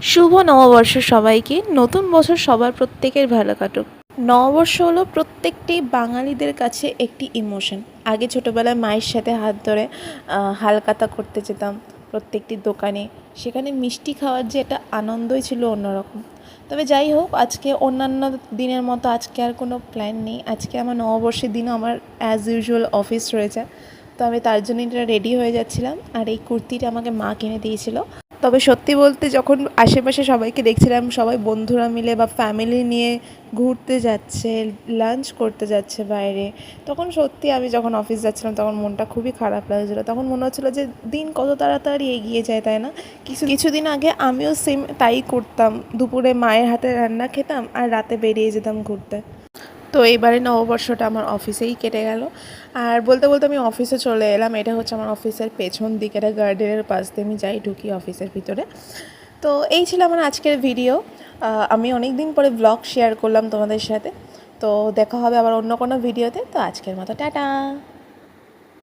শুভ নববর্ষ সবাইকে। নতুন বছর সবার প্রত্যেকের ভালো কাটুক। নববর্ষ হলো প্রত্যেকটি বাঙালিদের কাছে একটি ইমোশন। আগে ছোটোবেলায় মায়ের সাথে হাত ধরে হালখাতা করতে যেতাম প্রত্যেকটি দোকানে, সেখানে মিষ্টি খাওয়ার যে একটা আনন্দই ছিল অন্যরকম। তবে যাই হোক, আজকে অন্যান্য দিনের মতো আজকে আর কোনো প্ল্যান নেই। আজকে আমার নববর্ষের দিনও আমার অ্যাজ ইউজুয়াল অফিস রয়েছে, তো আমি তার জন্য এটা রেডি হয়ে যাচ্ছিলাম। আর এই কুর্তিটা আমাকে মা কিনে দিয়েছিল। তবে সত্যি বলতে যখন আশেপাশে সবাইকে দেখছিলাম, সবাই বন্ধুরা মিলে বা ফ্যামিলি নিয়ে ঘুরতে যাচ্ছে, লাঞ্চ করতে যাচ্ছে বাইরে, তখন সত্যি আমি যখন অফিস যাচ্ছিলাম তখন মনটা খুবই খারাপ লাগছিলো। তখন মনে হচ্ছিলো যে দিন কত তাড়াতাড়ি এগিয়ে যায়, তাই না? কিছুদিন আগে আমিও সেম তাই করতাম, দুপুরে মায়ের হাতে রান্না খেতাম আর রাতে বেরিয়ে যেতাম ঘুরতে। তো এইবারে নববর্ষটা আমার অফিসেই কেটে গেল। আর বলতে বলতে আমি অফিসে চলে এলাম। এটা হচ্ছে আমার অফিসের পেছন দিকের গার্ডেনের পাশ দিয়ে আমি যাই ঢুকি অফিসের ভিতরে। তো এই ছিল আমার আজকের ভিডিও। আমি অনেক দিন পরে ব্লগ শেয়ার করলাম তোমাদের সাথে। তো দেখা হবে আবার অন্য কোনো ভিডিওতে। তো আজকের মতো টাটা।